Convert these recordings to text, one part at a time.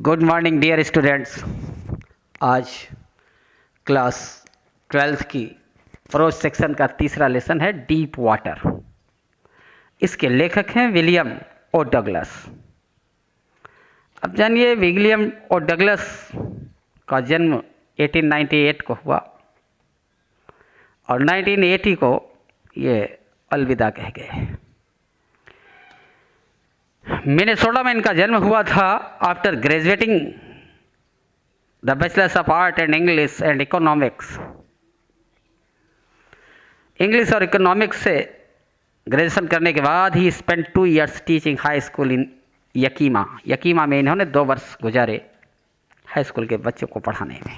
Good morning dear students. आज class 12th की pros section का तीसरा लेसन है डीप वाटर। इसके लेखक हैं विलियम ओ डगलस। अब जानिए विलियम ओ डगलस का जन्म 1898 को हुआ और 1980 को ये अलविदा कह गए। मिनेसोटा में इनका जन्म हुआ था। After graduating the bachelors of art and English and economics, English और इकोनॉमिक्स से ग्रेजुएशन करने के बाद ही spend 2 years teaching high school in Yakima. Yakima में इन्होंने 2 वर्ष गुजारे हाई स्कूल के बच्चों को पढ़ाने में।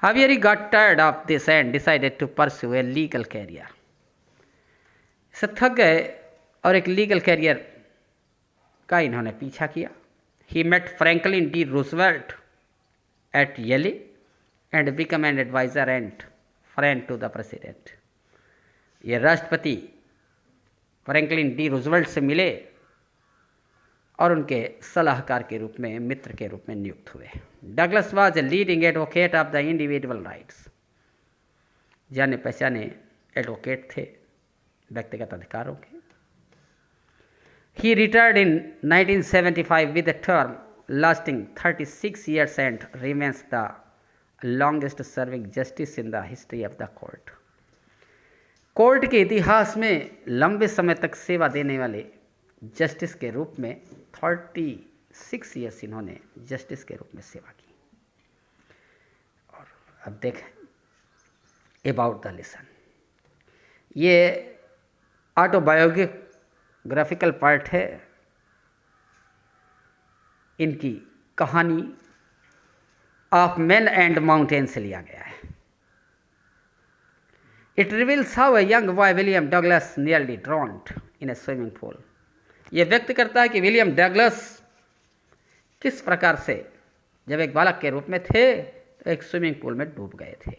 Javier got tired of this and decided to pursue a legal career। इससे थक गए और एक लीगल कैरियर का इन्होंने पीछा किया। He met Franklin D. Roosevelt at Yale and became an advisor and friend to the president। ये राष्ट्रपति फ्रैंकलिन डी रूजवेल्ट से मिले और उनके सलाहकार के रूप में, मित्र के रूप में नियुक्त हुए। Douglas was a leading advocate of the individual rights. जाने पहचाने एडवोकेट थे व्यक्तिगत अधिकारों के। He retired in 1975 with a term lasting 36 years and remains the longest serving justice in the history of the court। Court के इतिहास में लंबे समय तक सेवा देने वाले जस्टिस के रूप में 36 ईयर्स इन्होंने जस्टिस के रूप में सेवा की। और अब देखें अबाउट द लेसन। ये ऑटोबायोग्राफिकल पार्ट है। इनकी कहानी ऑफ मैन एंड माउंटेन से लिया गया है। It reveals how a young boy William Douglas nearly ड्रॉन्ड in A swimming pool. यह व्यक्त करता है कि विलियम डगलस किस प्रकार से जब एक बालक के रूप में थे तो एक स्विमिंग पूल में डूब गए थे।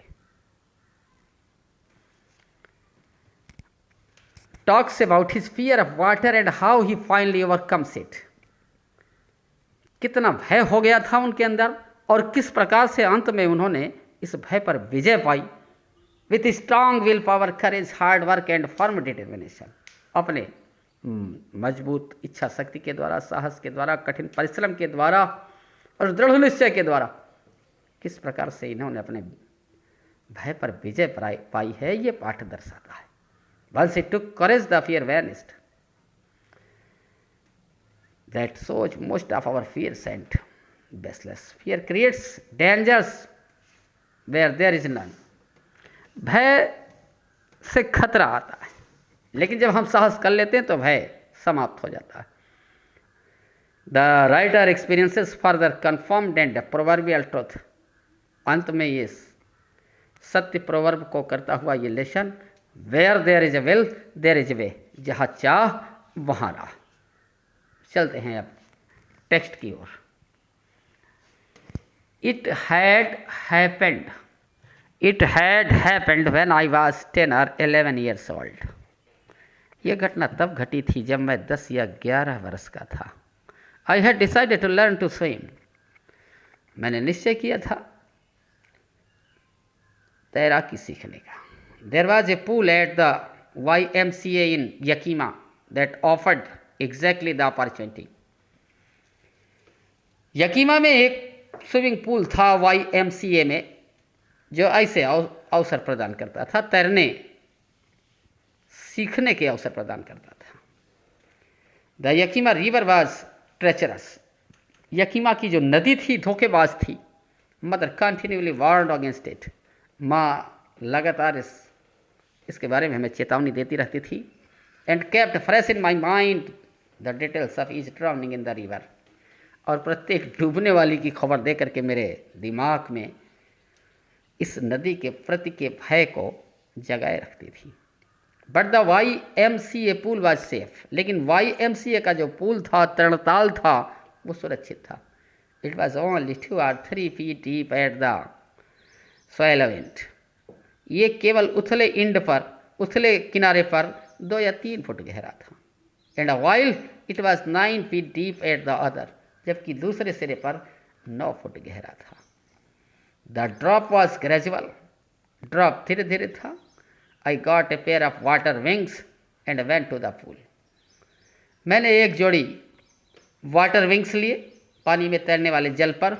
Talks about his fear of water and how he finally overcomes it। कितना भय हो गया था उनके अंदर और किस प्रकार से अंत में उन्होंने इस भय पर विजय पाई। With strong will power, courage, hard work and firm determination. अपने मजबूत इच्छा शक्ति के द्वारा, साहस के द्वारा, कठिन परिश्रम के द्वारा और दृढ़ निश्चय के द्वारा किस प्रकार से इन्होंने अपने भय पर विजय पाई है, ये पाठ दर्शाता है। Once it took courage, the fear vanished। That shows most of our fears and baseless। Fear creates dangers where there is none। भय से खतरा आता है, लेकिन जब हम साहस कर लेते हैं तो भय समाप्त हो जाता है। The writer experiences further confirmed and proverbial truth। अंत में ये सत्य प्रोवर्ब को करता हुआ ये lesson, Where there is a will, there is a way। जहाँ चाह वहाँ राह। चलते हैं अब टेक्स्ट की ओर। It had happened when I was 10 or 11 years old। यह घटना तब घटी थी जब मैं 10 या 11 वर्ष का था। I had decided to learn to swim। मैंने निश्चय किया था तैराकी सीखने का। There was a pool at the YMCA in Yakima that offered exactly the opportunity। यकीमा में एक स्विमिंग पूल था YMCA में जो ऐसे अवसर प्रदान करता था, तैरने सीखने के अवसर प्रदान करता था। The Yakima river was treacherous. Yakima की जो नदी थी धोखेबाज थी। Mother continuously warned against it. माँ लगातार इसके बारे में हमें चेतावनी देती रहती थी। And kept fresh in my mind the details of each drowning in the river. और प्रत्येक डूबने वाली की खबर दे करके मेरे दिमाग में इस नदी के प्रति के भय को जगाए रखती थी। But the YMCA pool was safe. लेकिन YMCA का जो पूल था, तरणताल था, वो सुरक्षित था। It was only 2 or 3 feet deep at the soil and. ये केवल उथले किनारे पर 2 या 3 फुट गहरा था। And while it was 9 feet deep at the other. जबकि दूसरे सिरे पर 9 फुट गहरा था। The drop was gradual, drop धीरे धीरे था। I got a pair of water wings and went to the pool. मैंने एक जोड़ी वाटर विंग्स लिए, पानी में तैरने वाले जल पर,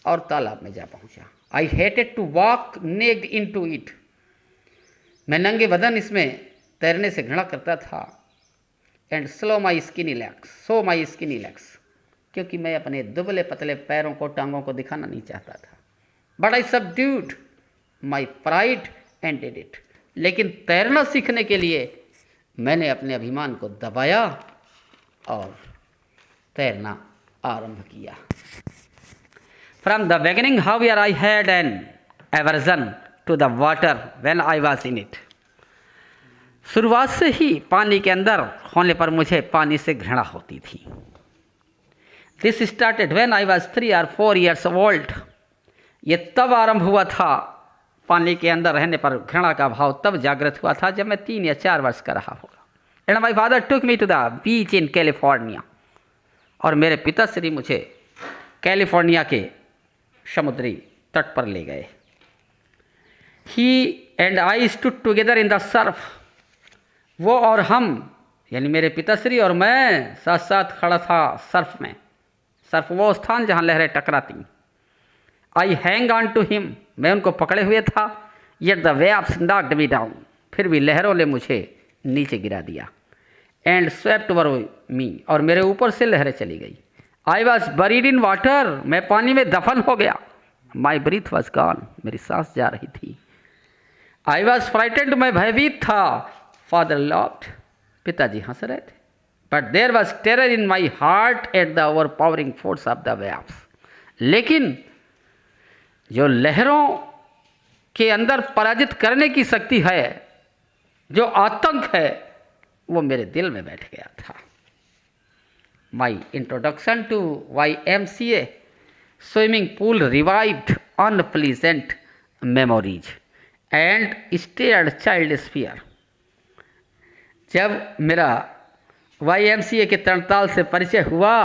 और तालाब में जा पहुंचा। I hated to walk naked into it. मैं नंगे बदन इसमें तैरने से घृणा करता था। And so my skinny legs, क्योंकि मैं अपने दुबले पतले पैरों को, टांगों को दिखाना नहीं चाहता था। But I subdued my pride and did it. लेकिन तैरना सीखने के लिए मैंने अपने अभिमान को दबाया और तैरना आरंभ किया। From the beginning however I had an aversion to the water when I was in it. शुरुआत से ही पानी के अंदर होने पर मुझे पानी से घृणा होती थी। This started when I was 3 or 4 years old। ये तब आरंभ हुआ था, पानी के अंदर रहने पर घृणा का भाव तब जागृत हुआ था जब मैं 3 या 4 वर्ष का रहा होगा। And my father took me to the beach in California. और मेरे पिताश्री मुझे कैलिफोर्निया के समुद्री तट पर ले गए। He and I stood together in the surf. वो और हम, यानी मेरे पिताश्री और मैं, साथ साथ खड़ा था सर्फ में। सर्फ वो स्थान जहाँ लहरें टकराती। I hang on to him, मैं उनको पकड़े हुए था। Yet the waves knocked me down, फिर भी लहरों ने मुझे नीचे गिरा दिया। एंड स्वेप्ट ओवर मी, और मेरे ऊपर से लहरें चली गई। I was buried in water, मैं पानी में दफन हो गया। माई ब्रीथ वॉज गॉन, मेरी सांस जा रही थी। आई वॉज फ्राइटेंड, मैं भयभीत था। फादर लॉफ्ड, पिताजी हंस रहे थे। But there was terror in my heart at the overpowering force of the waves. लेकिन जो लहरों के अंदर पराजित करने की शक्ति है, जो आतंक है, वो मेरे दिल में बैठ गया था। My introduction to YMCA swimming pool revived unpleasant memories and stirred childish fear. जब मेरा YMCA के तरणताल से परिचय हुआ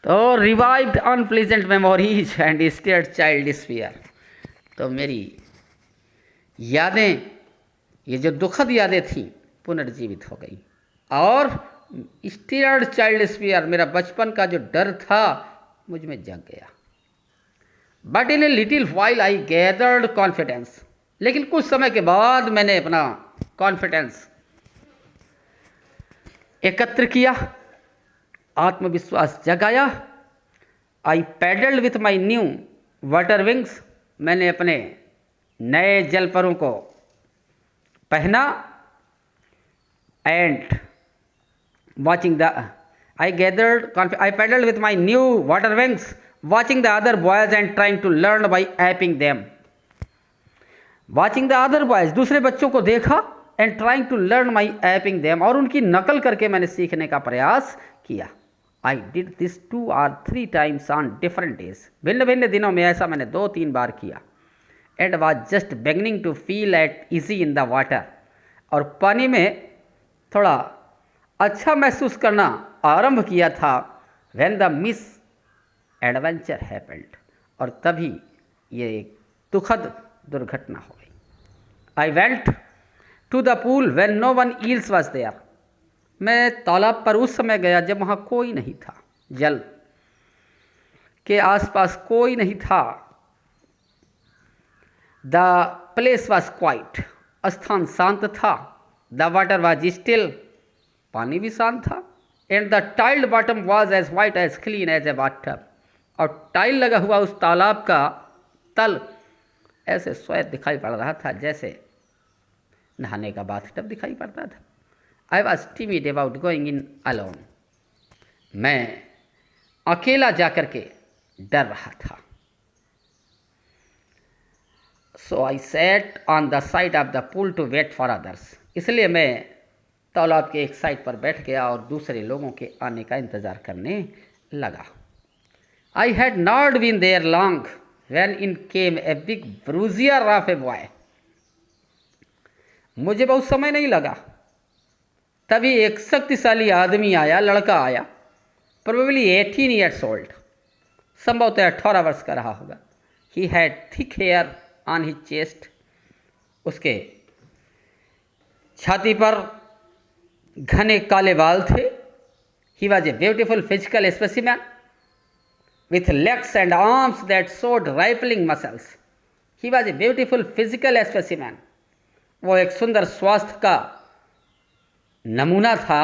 तो revived unpleasant memories and stirred childish fear, तो मेरी यादें, ये जो दुखद यादें थीं, पुनर्जीवित हो गई। और स्टीयर्ड चाइल्डिश फियर, मेरा बचपन का जो डर था मुझ में जग गया। But in a little while I gathered confidence. लेकिन कुछ समय के बाद मैंने अपना कॉन्फिडेंस एकत्र किया, आत्मविश्वास जगाया। I paddled with my new water wings, मैंने अपने नए जलपरों को पहना। And watching the I paddled with my new water wings, watching the other boys and trying to learn by aping them. Watching the other boys, दूसरे बच्चों को देखा, and trying to learn by aping them, और उनकी नकल करके मैंने सीखने का प्रयास किया। I did this 2 or 3 times on different days. भिन्न भिन्न दिनों में ऐसा मैंने 2-3 बार किया। And was just beginning to feel at easy in the water, और पानी में थोड़ा अच्छा महसूस करना आरंभ किया था। When the misadventure happened, और तभी ये एक दुखद दुर्घटना हो गई। I went to the pool when no one else was there. मैं तालाब पर उस समय गया जब वहाँ कोई नहीं था, जल के आसपास कोई नहीं था। The place was quiet, स्थान शांत था। The water was still, पानी भी शांत था। And the tiled bottom was as white as clean as a bathtub, और टाइल लगा हुआ उस तालाब का तल ऐसे श्वेत दिखाई पड़ रहा था जैसे नहाने का बाथटब दिखाई पड़ता था। I was timid about going in alone, मैं अकेला जाकर के डर रहा था। So I sat on the side of the pool to wait for others, इसलिए मैं तालाब के एक साइड पर बैठ गया और दूसरे लोगों के आने का इंतज़ार करने लगा। I had not been there long when in came a big bruiser of a boy. मुझे बहुत समय नहीं लगा, तभी एक शक्तिशाली आदमी आया, लड़का आया। प्रोबेबली 18 ईयर्स ओल्ड, संभवतः 18 वर्ष का रहा होगा। He had thick hair on his chest, उसके छाती पर घने काले बाल थे। He was a beautiful physical specimen with legs and arms that showed rippling muscles. He was a beautiful physical specimen. वो एक सुंदर स्वास्थ्य का नमूना था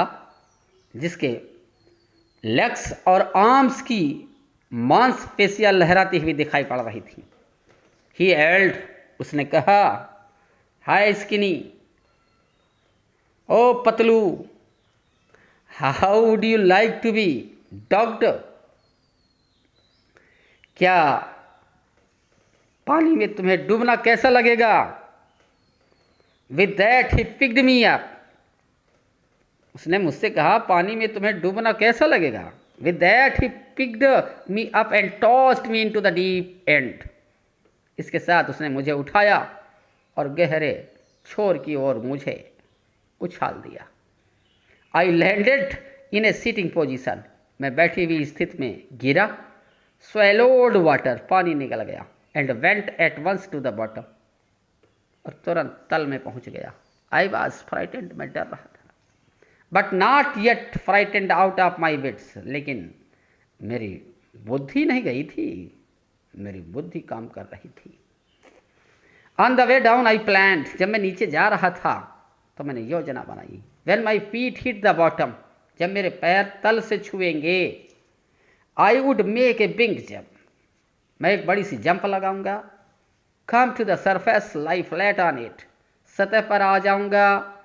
जिसके लेग्स और आर्म्स की मांसपेशियां लहराती हुई दिखाई पड़ रही थी। He yelled, उसने कहा, हाय स्किनी, ओ पतलू, how would you like to be ducked, क्या पानी में तुम्हें डूबना कैसा लगेगा। With that he picked me up, उसने मुझसे कहा पानी में तुम्हें डूबना कैसा लगेगा। With that he picked me up and tossed me into the deep end, इसके साथ उसने मुझे उठाया और गहरे छोर की ओर मुझे उछाल दिया। I landed in A sitting position, मैं बैठी हुई स्थिति में गिरा। swallowed वाटर, पानी निकल गया। And went at once to the bottom, और तुरंत तल में पहुंच गया। आई वॉज फ्राइटेंड, मैं डर रहा था। But not yet frightened out of my wits, लेकिन मेरी बुद्धि नहीं गई थी, मेरी बुद्धि काम कर रही थी। On the way down I planned, जब मैं नीचे जा रहा था तो मैंने योजना बनाई। When my feet hit the bottom, जब मेरे पैर तल से छुएंगे, I would make a big jump, मैं एक बड़ी सी जंप लगाऊंगा। Come to the surface, lie flat on it, सतह पर आ जाऊंगा।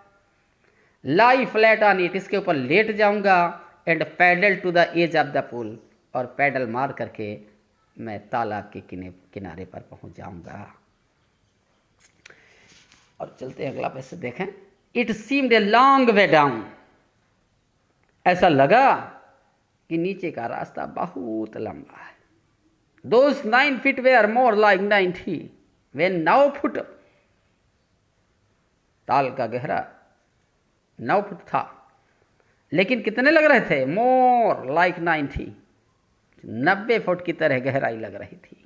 लाई फ्लैट ऑन इट, इसके ऊपर लेट जाऊंगा। And paddle to the edge of the pool, और पैडल मार करके मैं तालाब के किनारे पर पहुंच जाऊंगा। और चलते अगला पैसे देखें। It seemed a long way down, ऐसा लगा कि नीचे का रास्ता बहुत लंबा है। Those 9 feet were more like 90 when 9 foot, ताल का गहरा 9 फुट था, लेकिन कितने लग रहे थे? मोर लाइक 90, 90 फुट की तरह गहराई लग रही थी।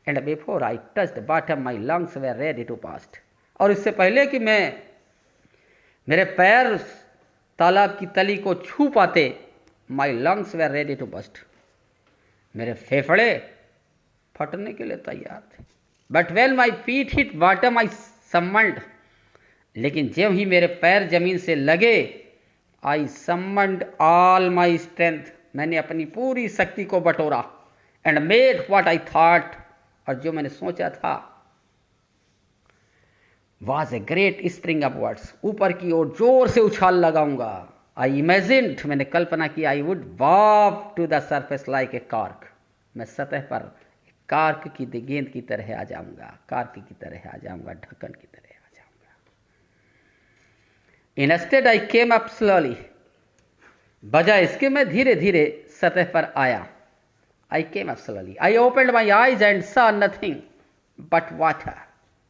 And before I touched bottom my lungs were ready to past, और इससे पहले कि मेरे पैर तालाब की तली को छू पाते, my lungs were ready to burst, मेरे फेफड़े फटने के लिए तैयार थे। But when my feet hit bottom I summoned, लेकिन जब ही मेरे पैर जमीन से लगे, आई सम्मन्ड ऑल माई स्ट्रेंथ, मैंने अपनी पूरी शक्ति को बटोरा। And made what I thought, और जो मैंने सोचा था, was a great spring upwards, ऊपर की ओर जोर से उछाल लगाऊंगा। आई इमेजिन्ड, मैंने कल्पना की, I would walk to the surface like a cork, मैं सतह पर कार्क की गेंद की तरह आ जाऊंगा, कार्क की तरह आ जाऊंगा, ढक्कन की तरह आ जाऊंगा। Instead I came up slowly, बजाय इसके मैं धीरे धीरे सतह पर आया। I came up slowly, I opened my eyes and saw nothing but water,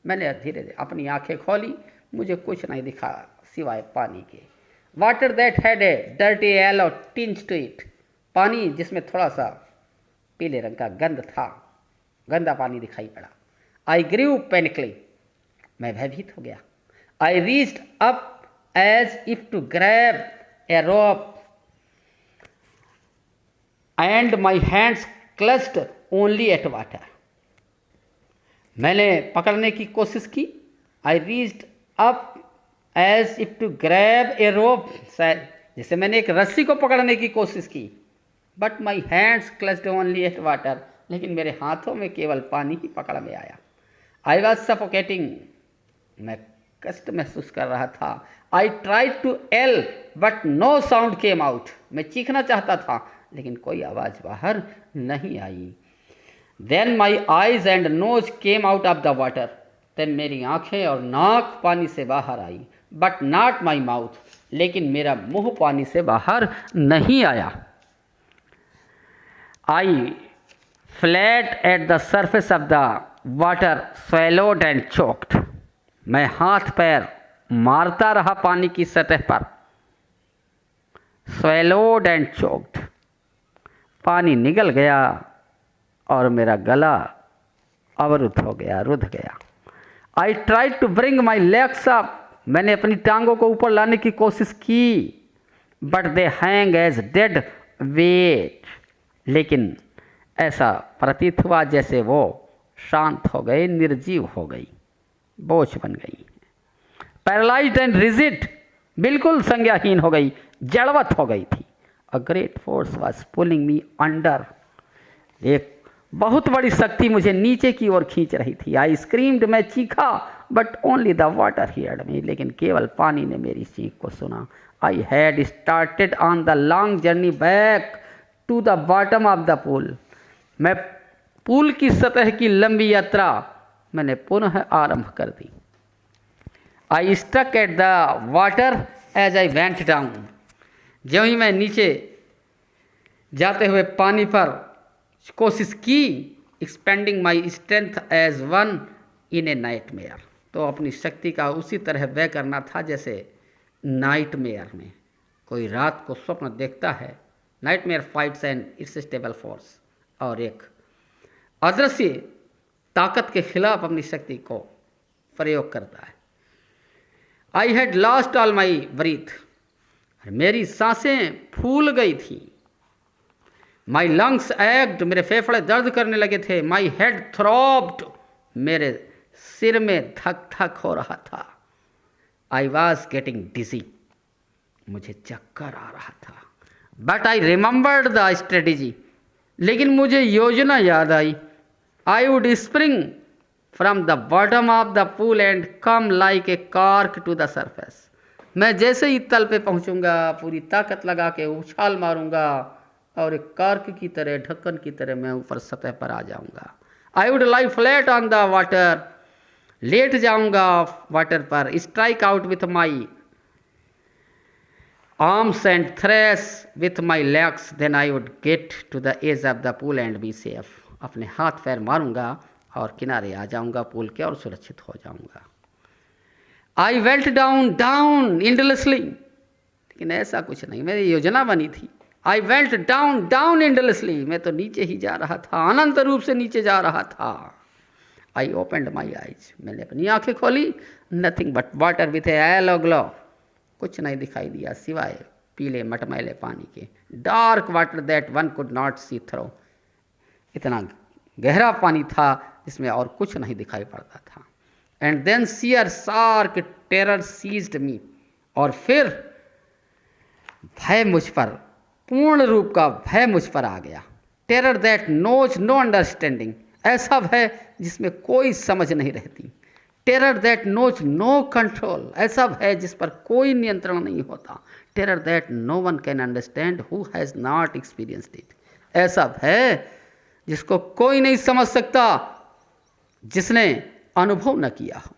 मैंने धीरे धीरे अपनी आंखें खोली, मुझे कुछ नहीं दिखा सिवाय पानी के। Water that had a dirty yellow tinge to it, पानी जिसमें थोड़ा सा पीले रंग का गंध था, गंदा पानी दिखाई पड़ा। आई ग्रीव पैनिकली, मैं भयभीत हो गया। I reached up as if to grab a rope and my hands clutched only at water, मैंने पकड़ने की कोशिश की। I reached up as if to grab a rope, शायद जैसे मैंने एक रस्सी को पकड़ने की कोशिश की। But my hands clutched only at water, लेकिन मेरे हाथों में केवल पानी ही पकड़ में आया। आई वॉज सफोकेटिंग, मैं कष्ट महसूस कर रहा था। I tried to yell but no sound came out, मैं चीखना चाहता था लेकिन कोई आवाज़ बाहर नहीं आई। Then my eyes and nose came out of the water, तब मेरी आंखें और नाक पानी से बाहर आई। बट नॉट माई माउथ, लेकिन मेरा मुंह पानी से बाहर नहीं आया। I flat at the surface of the water swallowed and choked, मैं हाथ पैर मारता रहा पानी की सतह पर, swallowed and choked. पानी निगल गया और मेरा गला अवरुद्ध हो गया, रुध गया। I tried to bring my legs up. मैंने अपनी टांगों को ऊपर लाने की कोशिश की, but they hang as dead weight. लेकिन ऐसा प्रतीत हुआ जैसे वो शांत हो गई, निर्जीव हो गई, बोझ बन गई। पैरालाइज्ड एंड रिजिड, बिल्कुल संज्ञाहीन हो गई, जड़वत हो गई थी। A great force was pulling me under, एक बहुत बड़ी शक्ति मुझे नीचे की ओर खींच रही थी। आई स्क्रीम्ड, मैं चीखा, but only the water heard me, लेकिन केवल पानी ने मेरी चीख को सुना। I had started on the long journey back to the bottom of the pool, मैं पूल की सतह की लंबी यात्रा मैंने पुनः आरंभ कर दी। I stuck at the water as I went down, ज्यों ही मैं नीचे जाते हुए पानी पर कोशिश की, expending my strength as one in a nightmare, तो अपनी शक्ति का उसी तरह व्यय करना था जैसे नाइटमेयर में कोई रात को स्वप्न देखता है। नाइटमेयर फाइट्स एंड इरसिस्टिबल फोर्स, और एक अदृश्य ताकत के खिलाफ अपनी शक्ति को प्रयोग करता है। I had lost all my breath, मेरी सांसें फूल गई थी। माई लंग्स एक्ट, मेरे फेफड़े दर्द करने लगे थे। माई हेड थ्रॉब्ड, मेरे सिर में धक धक हो रहा था। आई वॉज गेटिंग डिजी, मुझे चक्कर आ रहा था। But I remembered the strategy, लेकिन मुझे योजना याद आई। I would spring from the bottom of the pool and come like a cork to the surface, मैं जैसे ही तल पे पहुंचूंगा पूरी ताकत लगा के उछाल मारूंगा और एक कॉर्क की तरह, ढक्कन की तरह मैं ऊपर सतह पर आ जाऊंगा। I would lie flat on the water, लेट जाऊंगा वाटर पर। Strike out with my arms and thresh with my legs, then I would get to the edge of the pool and be safe, अपने हाथ पैर मारूंगा और किनारे आ जाऊंगा पूल के और सुरक्षित हो जाऊंगा। आई वेल्ट डाउन डाउन इंडलेसली, लेकिन ऐसा कुछ नहीं, मेरी योजना बनी थी। आई वेल्ट डाउन डाउन इंडलेसली, मैं तो नीचे ही जा रहा था, अनंत रूप से नीचे जा रहा था। आई ओपनड माई आइज, मैंने अपनी आंखें खोली। Nothing but water with a yellow glow, कुछ नहीं दिखाई दिया सिवाय पीले मटमैले पानी के। Dark water that one could not see through, इतना गहरा पानी था जिसमें और कुछ नहीं दिखाई पड़ता था। And then sheer stark terror seized me, और फिर भय मुझ पर, पूर्ण रूप का भय मुझ पर आ गया। Terror that knows no understanding, ऐसा भय जिसमें कोई समझ नहीं रहती। Terror that knows no control, ऐसा भय जिस पर कोई नियंत्रण नहीं होता। Terror that no one can understand who has not experienced it, ऐसा भय जिसको कोई नहीं समझ सकता जिसने अनुभव न किया हो।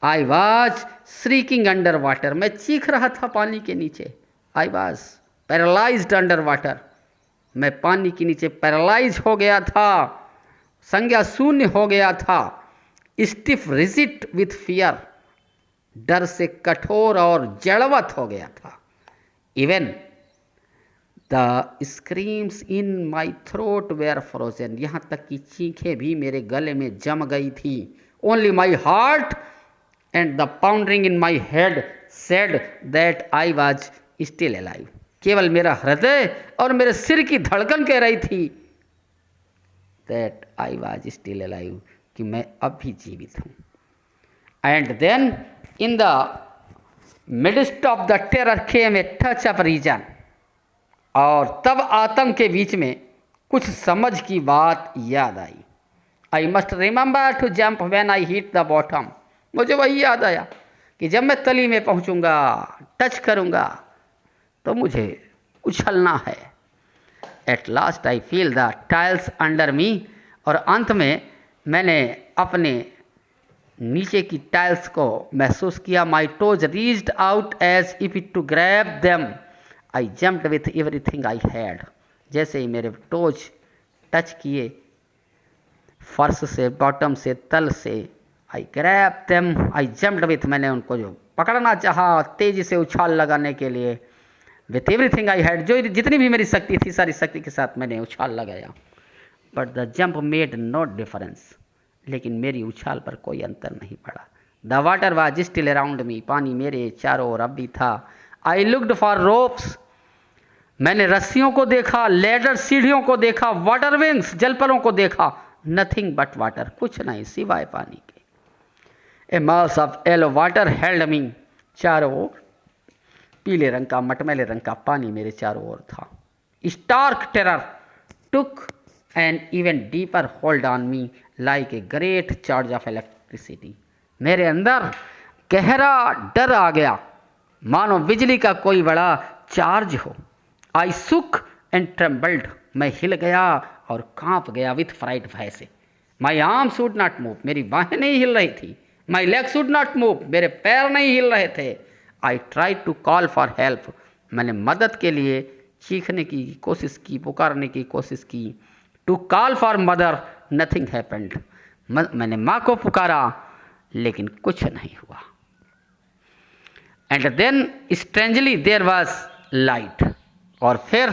I was shrieking under water, मैं चीख रहा था पानी के नीचे। I was paralysed under water, मैं पानी के नीचे पैरालाइज हो गया था, संज्ञा शून्य हो गया था। स्टिफ रिजिड विथ फियर, डर से कठोर और जड़वत हो गया था। Even the screams in my throat were frozen, यहाँ तक कि चीखें भी मेरे गले में जम गई थी। Only my heart and the pounding in my head said that I was still alive, केवल मेरा हृदय और मेरे सिर की धड़कन कह रही थी that I was still alive, कि मैं अब भी जीवित हूँ। And then in the midst of the terror came a touch of reason, और तब आतंक के बीच में कुछ समझ की बात याद आई। I must remember to jump when I hit the bottom, मुझे वही याद आया कि जब मैं तली में पहुंचूंगा, टच करूंगा, तो मुझे उछलना है। At last I feel the tiles under मी, और अंत में मैंने अपने नीचे की टाइल्स को महसूस किया। My toes reached out as if it to grab them, I jumped with everything I had, जैसे ही मेरे टोज टच किए फर्श से, बॉटम से, तल से, आई grab them, I jumped with, मैंने उनको जो पकड़ना चाहा तेजी से उछाल लगाने के लिए, विथ एवरीथिंग आई हैड, जो जितनी भी मेरी शक्ति थी सारी शक्ति के साथ मैंने उछाल लगाया। But the jump made no difference, लेकिन मेरी उछाल पर कोई अंतर नहीं पड़ा। The water was still around me, पानी मेरे चारों ओर अब भी था। आई लुक्ड फॉर रोप्स, मैंने रस्सियों को देखा, लेडर सीढ़ियों को देखा, वाटर विंग्स जलपरों को देखा, नथिंग बट वाटर, कुछ नहीं सिवाय पानी के। A mass of yellow water held me, चारों ओर पीले रंग का मटमैले रंग का पानी मेरे चारों ओर था। Stark terror took an even deeper hold on me like a great charge of electricity, मेरे अंदर गहरा डर आ गया, मानो बिजली का कोई बड़ा चार्ज हो। आई सुक एंड ट्रेम्बल्ड, मैं हिल गया और कांप गया विथ फ्राइट भय से। My arms would not move, मेरी बाहें नहीं हिल रही थी। My legs would not move, मेरे पैर नहीं हिल रहे थे। I try to call for help, मैंने मदद के लिए चीखने की कोशिश की, पुकारने की कोशिश की। To call for mother, nothing happened, मैंने माँ को पुकारा लेकिन कुछ नहीं हुआ। And then strangely there was light, और फिर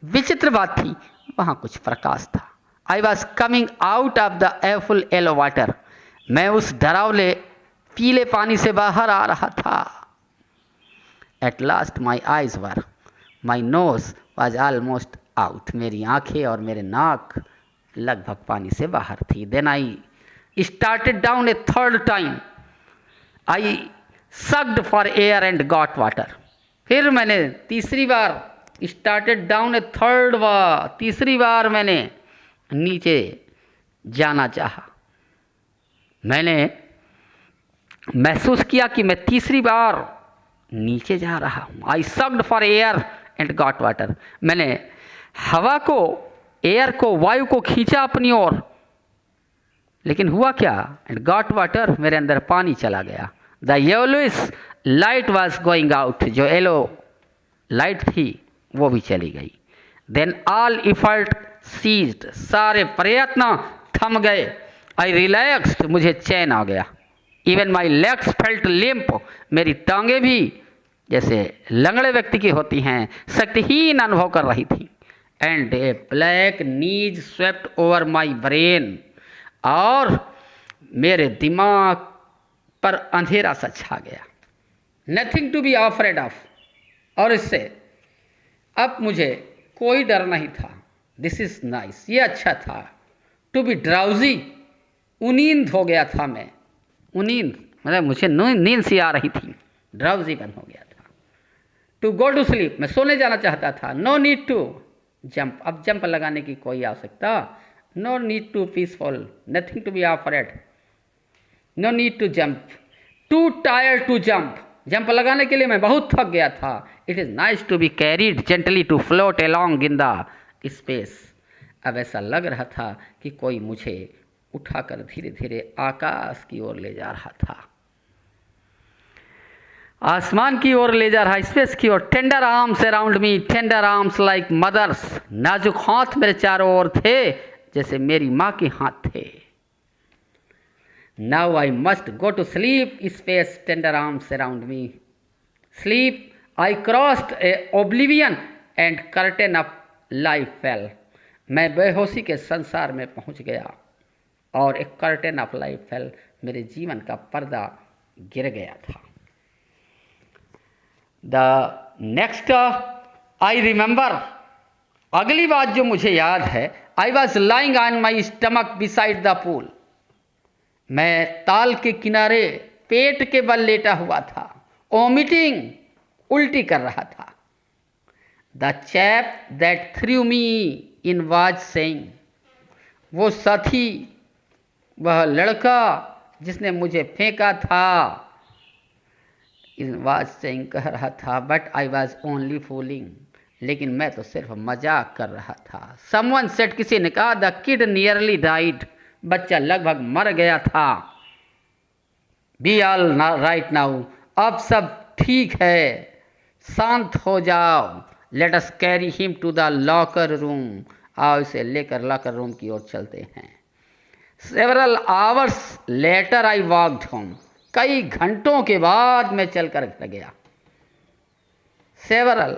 विचित्र बात थी, वहाँ कुछ प्रकाश था। I was coming out of the awful yellow water, मैं उस डरावले पीले पानी से बाहर आ रहा था। At last my eyes were, my nose was almost out, मेरी आंखें और मेरे नाक लगभग पानी से बाहर थी। Then I started down a third time, I sucked for air and got water, फिर मैंने तीसरी बार स्टार्टेड डाउन ए थर्ड बार, तीसरी बार मैंने नीचे जाना चाहा। मैंने महसूस किया कि मैं तीसरी बार नीचे जा रहा हूँ। I sucked for air and got water, मैंने हवा को, एयर को, वायु को खींचा अपनी ओर, लेकिन हुआ क्या? एंड गॉट वाटर, मेरे अंदर पानी चला गया। The yellowish light was going out, जो येलो लाइट थी वो भी चली गई। देन ऑल इफर्ट सीज्ड, सारे प्रयत्न थम गए। आई रिलैक्स्ड, मुझे चैन आ गया। Even my legs felt limp, मेरी टांगें भी जैसे लंगड़े व्यक्ति की होती हैं शक्तिहीन अनुभव कर रही थी। And a blackness swept over my brain, और मेरे दिमाग पर अंधेरा सा छा गया। Nothing to be afraid of, और इससे अब मुझे कोई डर नहीं था। दिस इज नाइस, ये अच्छा था। टू बी ड्राउजी, उनींद हो गया था मैं, उनींद मतलब मुझे नींद सी आ रही थी, ड्राउजी बन हो गया था। टू गो टू स्लीप, मैं सोने जाना चाहता था। नो नीड टू जंप, अब जंप लगाने की कोई आवश्यकता, no need to peaceful, nothing to be afraid, no need to jump, too tired to jump, jump लगाने के लिए मैं बहुत थक गया था। It is nice to be carried gently to float along in the space, अब ऐसा लग रहा था कि कोई मुझे उठाकर धीरे धीरे आकाश की ओर ले जा रहा था, आसमान की ओर ले जा रहा, स्पेस की ओर। Tender arms around me, tender arms like mother's, नाजुक हाथ मेरे चारों ओर थे जैसे मेरी माँ के हाथ थे। Now I must go to sleep, space tender arms around me, sleep. I crossed a oblivion and curtain of life fell, मैं बेहोशी के संसार में पहुंच गया और एक कर्टेन ऑफ लाइफ फेल, मेरे जीवन का पर्दा गिर गया था। द नेक्स्ट आई रिमेंबर, अगली बात जो मुझे याद है, I was lying on my stomach beside the pool, मैं ताल के किनारे पेट के बल लेटा हुआ था, ओमिटिंग, उल्टी कर रहा था। The chap that through me in was saying, वो साथी, वह लड़का जिसने मुझे फेंका था, इन वाज सेइंग कह रहा था, but I was only fooling, लेकिन मैं तो सिर्फ मजाक कर रहा था। समवन सेड, किसी ने कहा, द किड नियरली डाइड, बच्चा लगभग मर गया था। बी ऑल राइट नाउ, अब सब ठीक है, शांत हो जाओ। Let us carry him to the locker room, आओ इसे लेकर लॉकर रूम की ओर चलते हैं। Several hours later I walked home, कई घंटों के बाद मैं चलकर घर गया। Several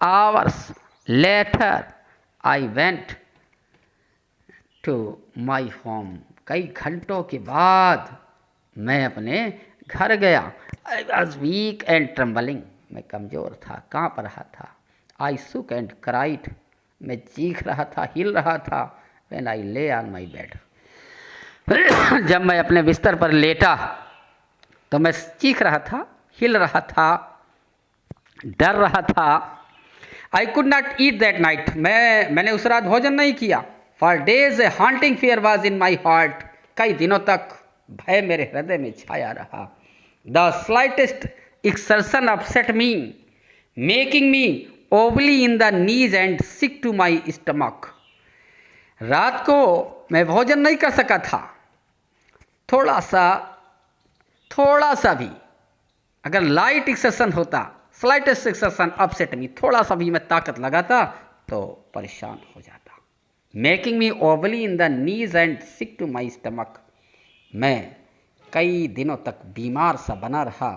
hours later I went to my home. कई घंटों के बाद मैं अपने घर गया. I was weak and trembling. मैं कमज़ोर था, काँप रहा था. I shook and cried. मैं चीख रहा था, हिल रहा था. When I lay on my bed. जब मैं अपने बिस्तर पर लेटा तो मैं चीख रहा था, हिल रहा था, डर रहा था. I could not eat that night. मैंने उस रात भोजन नहीं किया. For days a haunting fear was in my heart. कई दिनों तक भय मेरे हृदय में छाया रहा. The slightest exertion upset me, making me wobbly in the knees and sick to my stomach. रात को मैं भोजन नहीं कर सका था. थोड़ा सा भी अगर लाइट एक्सरसन होता, स्लाइटेस्ट एक्सरसन अपसेट मी, थोड़ा सा भी मैं ताकत लगाता तो परेशान हो जाता. Making me wobbly in the knees and sick to my stomach. मैं कई दिनों तक बीमार सा बना रहा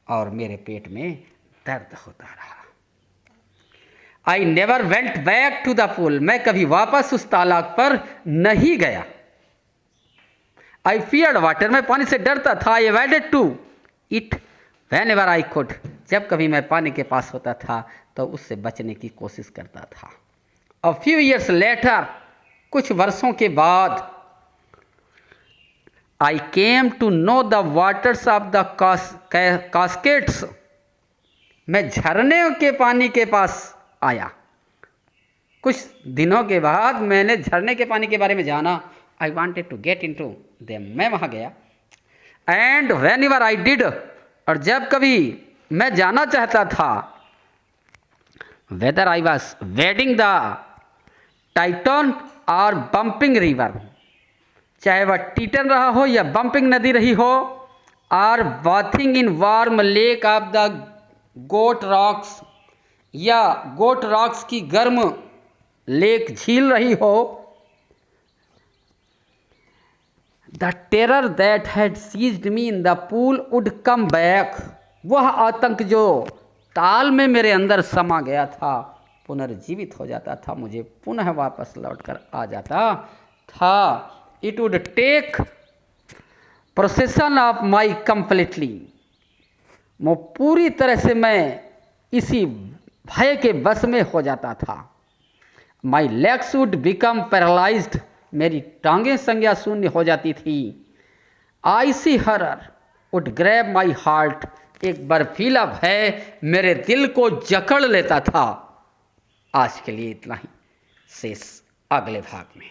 और मेरे पेट में दर्द होता रहा. I never went back to the pool. मैं कभी वापस उस तालाब पर नहीं गया. I feared water. मैं पानी से डरता था. I avoided to it whenever I could. जब कभी मैं पानी के पास होता था तो उससे बचने की कोशिश करता था. अ फ्यू ईयर्स लेटर, कुछ वर्षों के बाद, I came to know the waters of the cascades. मैं झरने के पानी के पास आया. कुछ दिनों के बाद मैंने झरने के पानी के बारे में जाना. I wanted to get into them. मैं वहाँ गया. And whenever I did, और जब कभी मैं जाना चाहता था, whether I was wading the Tieton और बम्पिंग रिवर, चाहे वह टीटन रहा हो या बम्पिंग नदी रही हो, और bathing in warm lake of the Goat Rocks, या गोट रॉक्स की गर्म लेक झील रही हो, the terror that had seized me in the pool would come back. वह आतंक जो ताल में मेरे अंदर समा गया था पुनर्जीवित हो जाता था, मुझे पुनः वापस लौटकर आ जाता था. It would take possession of my completely. वो पूरी तरह से मैं इसी भय के बस में हो जाता था. My legs would become paralysed. मेरी टांगें संज्ञा शून्य हो जाती थी. Icy horror would grab my heart. एक बर्फीला भय मेरे दिल को जकड़ लेता था. आज के लिए इतना ही. शेष अगले भाग में.